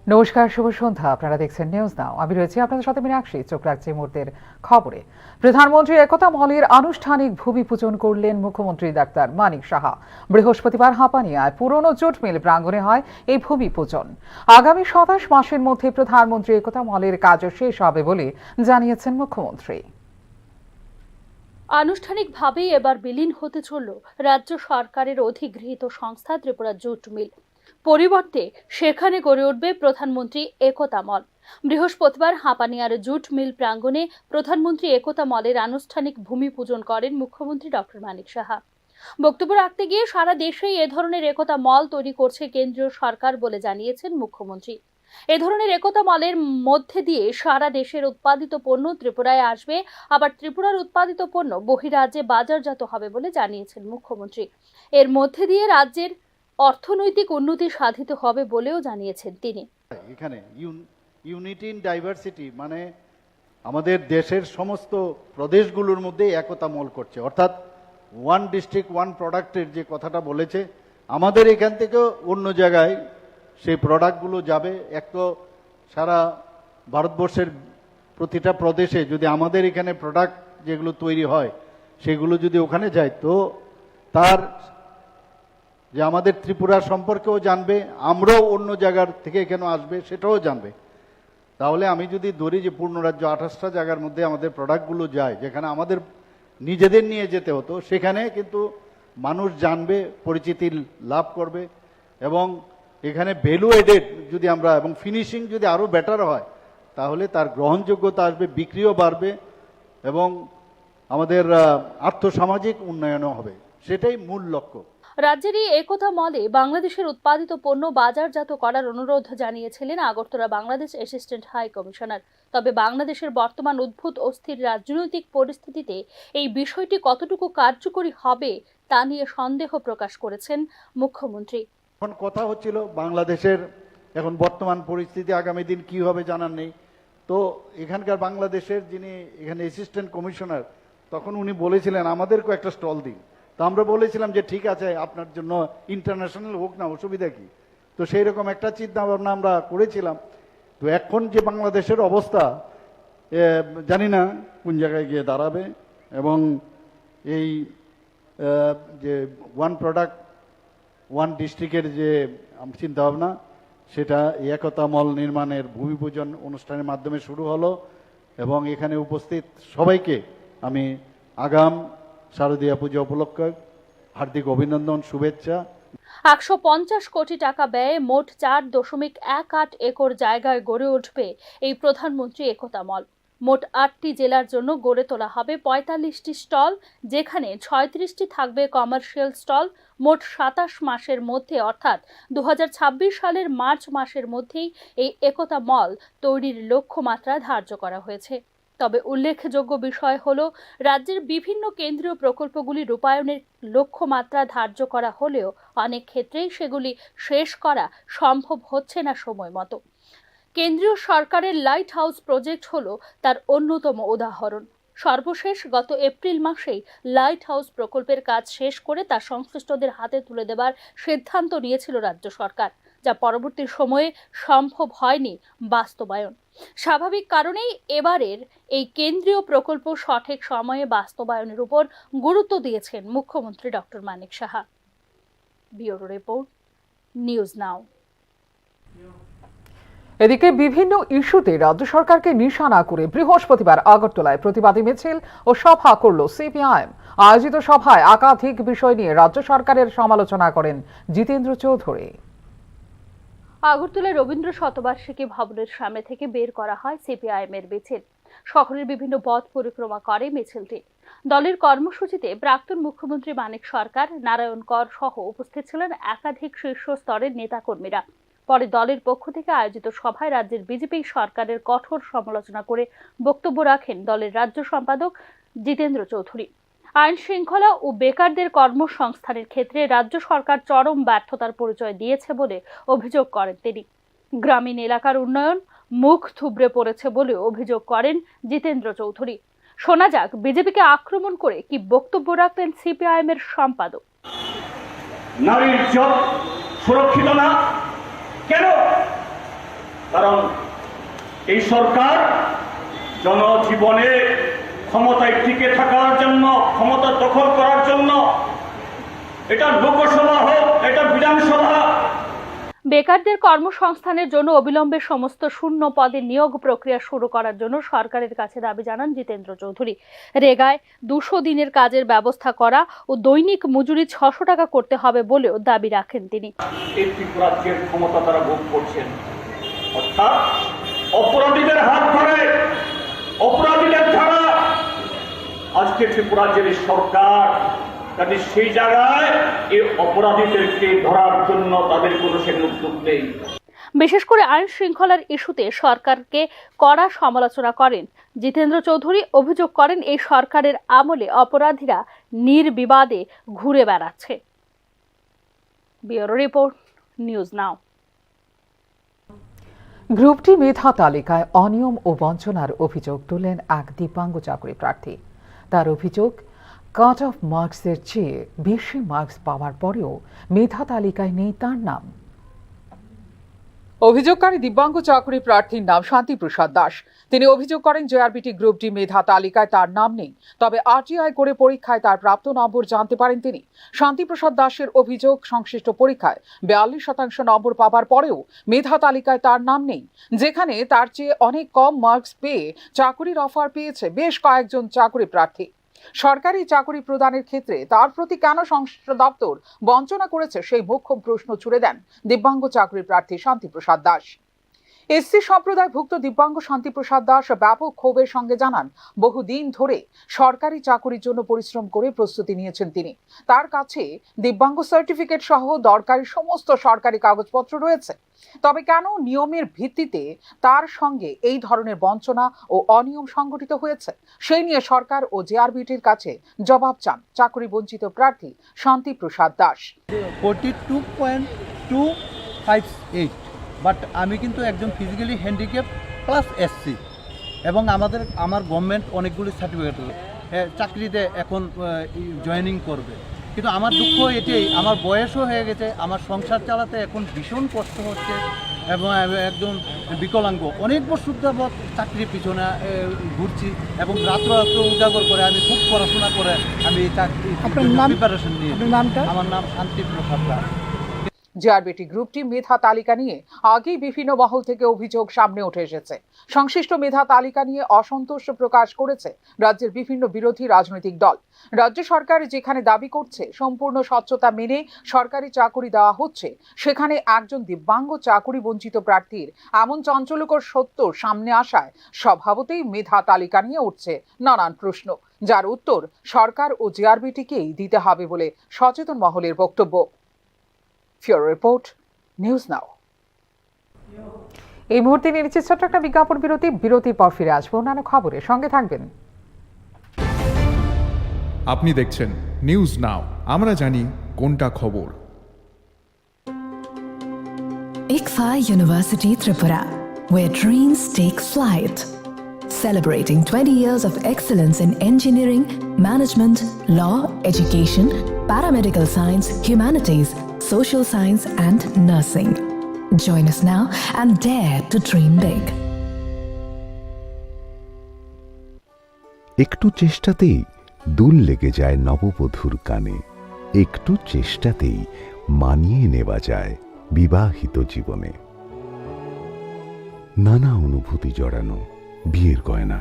নমস্কার, শুভ সন্ধ্যা। আপনারা দেখছেন নিউজ নাও। আমি রয়েছি আপনাদের সাথে মীনাক্ষী। চোখ রাখছি মুহূর্তের খবরে। প্রধানমন্ত্রী একতা মলের আনুষ্ঠানিক ভূমি পূজন করলেন মুখ্যমন্ত্রী ডাক্তার মানিক সাহা। বৃহস্পতিবার হাঁপানিয়ায় পুরনো জুট মিল প্রাঙ্গণে হয় এই ভূমি পূজন। আগামী ২৭ মাসের মধ্যে প্রধানমন্ত্রী একতা মলের কাজ শেষ হবে বলে জানিয়েছেন মুখ্যমন্ত্রী। আনুষ্ঠানিকভাবেই এবার বিলীন হতে চলল রাজ্য সরকারের অধিগৃহীত সংস্থা ত্রিপুরা জুট মিল। পরিবর্তে সেখানে গড়ে উঠবে প্রধানমন্ত্রী একতা মল। বৃহস্পতিবার হাঁপানিয়ার জুট মিল প্রাঙ্গণে প্রধানমন্ত্রী একতা মলের আনুষ্ঠানিক ভূমি পূজন করেন মুখ্যমন্ত্রী ডক্টর মানিক সাহা। বক্তব্য রাখতে গিয়ে সারা দেশেই এ ধরনের একতা মল তৈরি করছে কেন্দ্রীয় সরকার বলে জানিয়েছেন মুখ্যমন্ত্রী। এ ধরনের একতা মলের মধ্যে দিয়ে সারা দেশের উৎপাদিত পণ্য ত্রিপুরায় আসবে, আবার ত্রিপুরার উৎপাদিত পণ্য বহিরাজ্যে বাজারজাত হবে বলে জানিয়েছেন মুখ্যমন্ত্রী। এর মধ্যে দিয়ে রাজ্যের অর্থনৈতিক উন্নতি সাধিত হবে বলেও জানিয়েছেন তিনি। এখানে ইউনিটি ইন ডাইভার্সিটি মানে আমাদের দেশের সমস্ত প্রদেশগুলোর মধ্যে একতা মল করছে, অর্থাৎ ওয়ান ডিস্ট্রিক্ট ওয়ান প্রোডাক্টের যে কথাটা বলেছে, আমাদের এখান থেকেও অন্য জায়গায় সেই প্রোডাক্টগুলো যাবে। এক তো সারা ভারতবর্ষের প্রতিটা প্রদেশে যদি আমাদের এখানে প্রোডাক্ট যেগুলো তৈরি হয় সেগুলো যদি ওখানে যায়, তো তার যে আমাদের ত্রিপুরা সম্পর্কেও জানবে, আমরাও অন্য জায়গার থেকে কেন আসবে সেটাও জানবে। তাহলে আমি যদি ধরি যে পূর্ণ রাজ্য 28টা জায়গার মধ্যে আমাদের প্রোডাক্টগুলো যায়, যেখানে আমাদের নিজেদের নিয়ে যেতে হতো, সেখানে কিন্তু মানুষ জানবে, পরিচিতি লাভ করবে, এবং এখানে ভ্যালু এডেড যদি আমরা এবং ফিনিশিং যদি আরও বেটার হয় তাহলে তার গ্রহণযোগ্যতা আসবে, বিক্রিও বাড়বে এবং আমাদের আর্থসামাজিক উন্নয়নও হবে। সেটাই মূল লক্ষ্য। রাজ্যের এই একতা মলে বাংলাদেশের উৎপাদিত পণ্য বাজারজাত করার অনুরোধ জানিয়েছিলেন Agartala Bangladesh assistant high commissioner. তবে বাংলাদেশের বর্তমান উদ্ভূত অস্থির রাজনৈতিক পরিস্থিতিতে এই বিষয়টি কতটুকু কার্যকরী হবে তা নিয়ে সন্দেহ প্রকাশ করেছেন মুখ্যমন্ত্রী। এখন কথা হচ্ছিল বাংলাদেশের এখন বর্তমান পরিস্থিতি, আগামী দিন কি হবে জানার নেই। তো এখানকার বাংলাদেশের যিনি এখানে অ্যাসিস্ট্যান্ট কমিশনার, তখন উনি বলেছিলেন আমাদেরকেও একটা স্টল দিন। তো আমরা বলেছিলাম যে ঠিক আছে, আপনার জন্য ইন্টারন্যাশনাল হোক না, অসুবিধা কি। তো সেই রকম একটা চিন্তা ভাবনা আমরা করেছিলাম। তো এখন যে বাংলাদেশের অবস্থা, জানি না কোন জায়গায় গিয়ে দাঁড়াবে, এবং এই যে ওয়ান প্রোডাক্ট ওয়ান ডিস্ট্রিক্টের যে চিন্তাভাবনা, সেটা একতা মল নির্মাণের ভূমি পূজন অনুষ্ঠানের মাধ্যমে শুরু হলো, এবং এখানে উপস্থিত সবাইকে আমি আগাম শারদীয়া পূজা উপলক্ষে হার্দিক অভিনন্দন, শুভেচ্ছা। 150 কোটি টাকা ব্যয়ে মোট 4.18 একর জায়গায় গড়ে উঠবে এই প্রধানমন্ত্রী একতা মল। মোট 8টি জেলার জন্য গড়ে তোলা হবে 45টি স্টল, যেখানে 36টি থাকবে কমার্শিয়াল স্টল। মোট 27 মাসের মধ্যে, অর্থাৎ 2026 সালের মার্চ মাসের মধ্যেই এই একতা মল তৈরির লক্ষ্যমাত্রা ধার্য করা হয়েছে। তবে উল্লেখযোগ্য বিষয় হলো, রাজ্যের বিভিন্ন কেন্দ্রীয় প্রকল্পগুলি রূপায়ণের লক্ষ্যমাত্রা ধার্য করা হলেও অনেক ক্ষেত্রেই সেগুলি শেষ করা সম্ভব হচ্ছে না সময় মতো। কেন্দ্রীয় সরকারের লাইট হাউস প্রজেক্ট হলো তার অন্যতম উদাহরণ। সর্বশেষ গত এপ্রিল মাসেই লাইট হাউস প্রকল্পের কাজ শেষ করে তা সংশ্লিষ্টদের হাতে তুলে দেবার সিদ্ধান্ত নিয়েছিল রাজ্য সরকার, যা পরবর্তী সময়ে সম্ভব হয়নি বাস্তবায়ন। স্বাভাবিক কারণেই এবারের এই কেন্দ্রীয় প্রকল্প সঠিক সময়ে বাস্তবায়নের উপর গুরুত্ব দিয়েছেন মুখ্যমন্ত্রী doctor Manik Saha. Bureau report, news now. এদিকে বিভিন্ন ইস্যুতে রাজ্য সরকারকে নিশানা করে বৃহস্পতিবার আগরতলায় প্রতিবাদী মিছিল ও সভা করল সিপিআইএম। আয়োজিত সভায় একাধিক বিষয় নিয়ে রাজ্য সরকারের সমালোচনা করেন জিতেন্দ্র চৌধুরী। আগরতলায় রবীন্দ্র শতবার্ষিকী ভবনের সামনে থেকে বের করা হয় সিপিআইএম এর মিছিল। শহরের বিভিন্ন পথ পরিক্রমা করে মিছিলটি। দলের কর্মসূচিতে প্রাক্তন মুখ্যমন্ত্রী মানিক সরকার, নারায়ণ কর সহ উপস্থিত ছিলেন একাধিক শীর্ষ স্তরের নেতাকর্মীরা। পরে দলের পক্ষ থেকে আয়োজিত সভায় রাজ্যের বিজেপি সরকারের কঠোর সমালোচনা করে বক্তব্য রাখেন দলের রাজ্য সম্পাদক জিতেন্দ্র চৌধুরী। আইন শৃঙ্খলা ও বেকারদের কর্মসংস্থানের ক্ষেত্রে রাজ্য সরকার চরম ব্যর্থতার পরিচয় দিয়েছে বলে অভিযোগ করেন তিনি। গ্রামীণ এলাকার উন্নয়ন মুখ থুবড়ে পড়েছে বলে অভিযোগ করেন জিতেন্দ্র চৌধুরী। শোনা যাক বিজেপিকে আক্রমণ করে কি বক্তব্য রাখলেন সিপিআইএম এর সম্পাদক। নারীর ইজ্জত সুরক্ষিত না কেন? কারণ এই সরকার জনজীবনে ক্ষমতায় টিকে থাকার জন্য, ক্ষমতা দখল করার জন্য, এটা লোকসভা হোক, এটা বিধানসভা, বেকারদের কর্মসংস্থানের জন্য অবিলম্বে সমস্ত শূন্য পদে নিয়োগ প্রক্রিয়া শুরু করার জন্য সরকারের কাছে দাবি জানান জিতেন্দ্র চৌধুরী। রেগায় 200 দিনের কাজের ব্যবস্থা করা ও দৈনিক মজুরি 600 টাকা করতে হবে বলেও দাবি রাখেন তিনি। এই ত্রিপুরাজ্যের ক্ষমতা তারা ভোগ করছেন, অর্থাৎ অপরাধীদের হাত ধরে, অপরাধীদের ছাড়া আজকে ত্রিপুরাজ্যের সরকার, কাজে সেই জায়গায় এই অপরাধীদেরকে ধরার জন্য তাদের কোনো সেরকম উদ্যোগ নেই। বিশেষ করে আইন শৃঙ্খলার ইস্যুতে সরকারকে কড়া সমালোচনা করেন জিতেন্দ্র চৌধুরী। অভিযোগ করেন এই সরকারের আমলে অপরাধীরা নির্বিবাদে ঘুরে বেড়াচ্ছে। Bureau report, news now. Group D মেধা তালিকায় অনিয়ম ও বঞ্চনার অভিযোগ তুললেন এক দিব্যাঙ্গ চাকরি প্রার্থী। তার অভিযোগ, কাট অফ মার্কসের চেয়ে বেশি মার্কস পাওয়ার পরেও মেধা তালিকায় নেই তার নাম। অভিযোগকারী দিব্যাঙ্গ চাকরি প্রার্থীর নাম শান্তিপ্রসাদ দাস। তিনি অভিযোগ করেন জেআরবিটি গ্রুপ ডি মেধা তালিকায় তার নাম নেই, তবে আরটিআই করে পরীক্ষায় তার প্রাপ্ত নম্বর জানতে পারেন তিনি। শান্তিপ্রসাদ দাসের অভিযোগ, সংশ্লিষ্ট পরীক্ষায় 42% নম্বর পাওয়ার পরেও মেধা তালিকায় তার নাম নেই, যেখানে তার চেয়ে অনেক কম মার্কস পেয়ে চাকরির অফার পেয়েছে বেশ কয়েকজন চাকরি প্রার্থী। সরকারি চাকরি প্রদানের ক্ষেত্রে তার প্রতি কেন সংশ্লিষ্ট দপ্তর বঞ্চনা করেছে সেই মোক্ষম প্রশ্ন ছুড়ে দেন দিব্যাঙ্গ চাকরি প্রার্থী শান্তিপ্রসাদ দাস। এসসি সম্প্রদায়ভুক্ত দিব্যাঙ্গ শান্তিপ্রসাদ দাস ব্যাপক ক্ষোভের সঙ্গে জানান, বহুদিন ধরে সরকারি চাকরির জন্য পরিশ্রম করে প্রস্তুতি নিয়েছেন তিনি। তার কাছে দিব্যাঙ্গ সার্টিফিকেট সহ দরকারি সমস্ত সরকারি কাগজপত্র রয়েছে, তবে কেন নিয়মের ভিত্তিতে তার সঙ্গে এই ধরনের বঞ্চনা ও অনিয়ম সংঘটিত হয়েছে সেই নিয়ে সরকার ও জেআরবিটির কাছে জবাব চান চাকরি বঞ্চিত প্রার্থী শান্তিপ্রসাদ দাস। 42.258, বাট আমি কিন্তু একজন ফিজিক্যালি হ্যান্ডিক্যাপ প্লাস এসসি, এবং আমার গভর্নমেন্ট অনেকগুলি সার্টিফিকেট চাকরিতে এখন জয়েনিং করবে, কিন্তু আমার দুঃখ এটাই, আমার বয়সও হয়ে গেছে, আমার সংসার চালাতে এখন ভীষণ কষ্ট হচ্ছে, এবং একজন বিকলাঙ্গ, অনেক বছর যাবৎ চাকরির পিছনে ঘুরছি, এবং রাত্র উজাগর করে আমি খুব পড়াশোনা করে আমি চাকরি প্রিপারেশন নিয়ে। আমার নাম শান্তিপ্রসাদ দাস। জেআরবিটি গ্রুপটি মেধা তালিকা নিয়ে আগেই বিভিন্ন মহল থেকে অভিযোগ সামনে উঠে এসেছে। সংশ্লিষ্ট মেধা তালিকা নিয়ে অসন্তোষ প্রকাশ করেছে রাজ্যের বিভিন্ন বিরোধী রাজনৈতিক দল। রাজ্য সরকার যেখানে দাবি করছে সম্পূর্ণ স্বচ্ছতা মেনে সরকারি চাকরি দেওয়া হচ্ছে, সেখানে একজন দিব্যাঙ্গ চাকরি বঞ্চিত প্রার্থীর এমন চাঞ্চল্যকর সত্য সামনে আসায় স্বভাবতই মেধা তালিকা নিয়ে উঠছে নানান প্রশ্ন, যার উত্তর সরকার ও জেআরবিটিকেই দিতে হবে বলে সচেতন মহলের বক্তব্য। ব্যুরো রিপোর্ট, নিউজ নাও। এই মুহূর্তে নিয়ে নিচ্ছে ছোট্ট একটা বিজ্ঞাপন বিরতি। বিরতির পর ফিরে আসবো অন্যান্য খবরে, সঙ্গে থাকবেন। আপনি দেখছেন নিউজ নাও, আমরা জানি কোনটা খবর। ICFA University Tripura, where dreams take flight. Celebrating 20 years of excellence in engineering, management, law, education, paramedical science, humanities, social science and nursing. Join us now and dare to dream big. একটু চেষ্টাতেই দুল লেগে যায় নববধূর কানে, একটু চেষ্টাতেই মানিয়ে নেওয়া যায় বিবাহিত জীবনে। নানা অনুভূতি জড়ানো বিয়ের গয়না,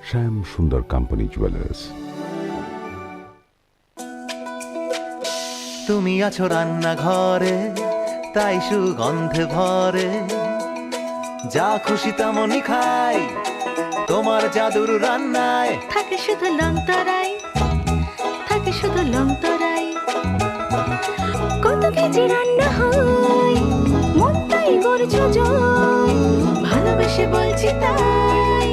শ্যাম সুন্দর কোম্পানি জুয়েলার্স। তুমি আছো রান্নাঘরে, তাই সুগন্ধে ভরে, যা খুশি তেমনই খাই, তোমার জাদুর রান্নায় থাকে শুধু লংতরাই, থাকে শুধু লংতরাই। কত কেজি রান্না হয়, মনটাই করছো জয়, ভালোবেসে বলছি তাই,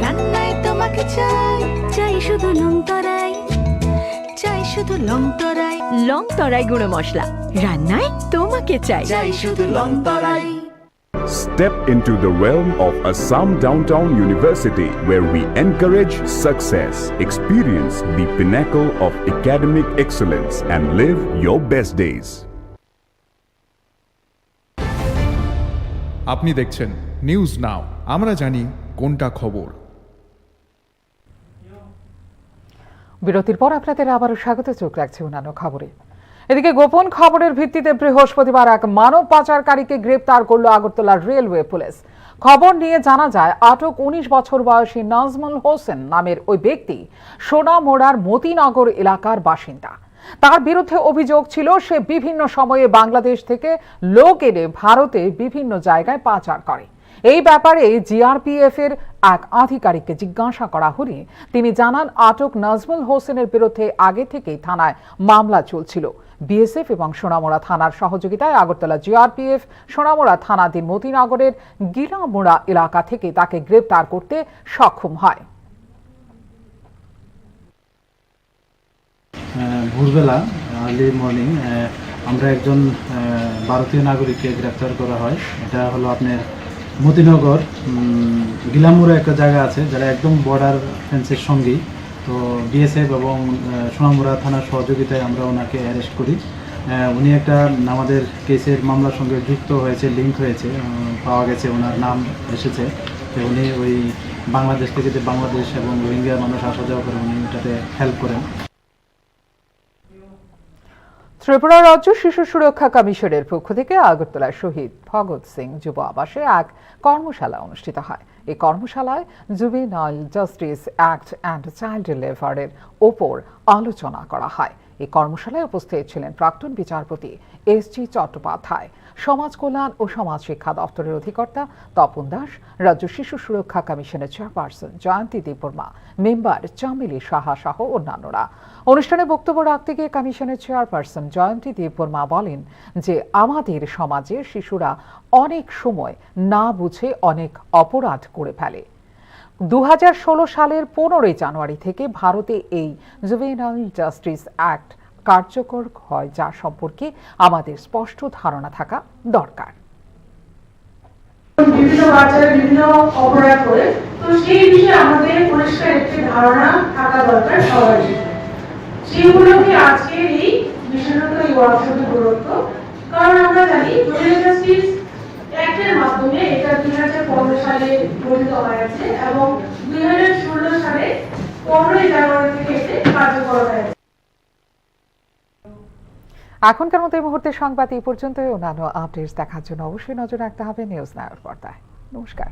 রান্নায় তোমাকে চাই, চাই শুধু লংতরাই, চাই শুধু লংতরাই। লংতরাই গুঁড়ো মশলা, রান্নায় তোমাকে চাই, চাই শুধু লংতরাই। Step into the realm of Assam Downtown University, where we encourage success, experience the pinnacle of academic excellence, and live your best days. আপনি দেখছেন নিউজ নাও, আমরা জানি কোনটা খবর। বিরতির পর আপনাদের আবারও স্বাগত। চোখ রাখছে অন্যান্য খবরে। এদিকে গোপন খবরের ভিত্তিতে বৃহস্পতিবার এক মানব পাচারকারীকে গ্রেপ্তার করল আগরতলা রেলওয়ে পুলিশ। খবর নিয়ে জানা যায় আটক 19 বছর বয়সী নাজমুল হোসেন নামের ওই ব্যক্তি সোনামোড়ার মতিনগর এলাকার বাসিন্দা। তার বিরুদ্ধে অভিযোগ ছিল সে বিভিন্ন সময়ে বাংলাদেশ থেকে লোক এনে ভারতে বিভিন্ন জায়গায় পাচার করে। এই ব্যাপারে জিআরপিএফ এর এক আধিকারিককে জিজ্ঞাসা করা হলে তিনি জানান আটক নাজমুল হোসেনের বিরুদ্ধে আগে থেকেই থানায় মামলা চলছিল। বিএসএফ এবং সোনামোড়া থানার সহযোগিতায় আগরতলা জিআরপিএফ সোনামোড়া থানাধীন মতিনগরের গিলামোড়া এলাকা থেকে তাকে গ্রেপ্তার করতে সক্ষম হয়। ভোরবেলা আর্লি মর্নিং আমরা একজন ভারতীয় নাগরিককে গ্রেপ্তার করা হয়। এটা হলো আপনার মতিনগর গিলামুড়া একটা জায়গা আছে যারা একদম বর্ডার ফেন্সের সঙ্গেই। তো বিএসএফ এবং সোনামুড়া থানার সহযোগিতায় আমরা ওনাকে অ্যারেস্ট করি। উনি একটা আমাদের কেসের মামলার সঙ্গে যুক্ত হয়েছে, লিঙ্ক হয়েছে, পাওয়া গেছে, ওনার নাম এসেছে। তো উনি ওই বাংলাদেশ থেকে যে বাংলাদেশ এবং রোহিঙ্গা মানুষ আসা যাওয়া করে উনি এটাতে হেল্প করেন। ত্রিপুরা রাজ্য শিশু সুরক্ষা কমিশনের পক্ষ থেকে আগরতলা শহীদ ভগৎ সিং যুব আবাসে এক কর্মশালা অনুষ্ঠিত হয়। এই কর্মশালায় juvenile justice act and child লেবারের ওপর আলোচনা করা হয়। এই কর্মশালায় উপস্থিত ছিলেন প্রাক্তন বিচারপতি এস.জি. চট্টোপাধ্যায়, সমাজ কল্যাণ ও সমাজ শিক্ষা দপ্তরের অধিকর্তা তপন দাস, রাজ্য শিশু সুরক্ষা কমিশনের চেয়ারপারসন জয়ন্তী দেববর্মা, মেম্বার চামেলি সাহা সহ অন্যান্যরা। অনুষ্ঠানে বক্তব্য রাখতে গিয়ে কমিশনের চেয়ারপারসন জয়ন্তী দেববর্মা বলেন যে আমাদের সমাজে শিশুরা অনেক সময় না বুঝে অনেক অপরাধ করে ফেলে। 2016 সালের 15 জানুয়ারি থেকে ভারতে এই জুভেনাইল জাস্টিস অ্যাক্ট কার্যকর হয়, যা সম্পর্কে আমাদের স্পষ্ট ধারণা থাকা দরকার। বিভিন্ন বাচ্চারা বিভিন্ন অপরাধ করে, তো সেই বিষয়ে আমাদের পরিষ্কার একটি ধারণা থাকা দরকার সবার। সেগুলোকে আজকে এই বিশেষত এই ওয়ার্কশপে গুরুত্ব, কারণ আমরা জানি জুভেনাইল জাস্টিস অ্যাক্টের মাধ্যমে এটা 2015 সালে গঠিত হয়েছে এবং 2016 সালে 15 জানুয়ারি থেকে এতে কার্যকর হয়েছে। এখনকার মতো এই মুহূর্তের সংবাদ এই পর্যন্ত। অন্যান্য আপডেটস দেখার জন্য অবশ্যই নজর রাখতে হবে নিউজ নাওর পর্দায়। নমস্কার।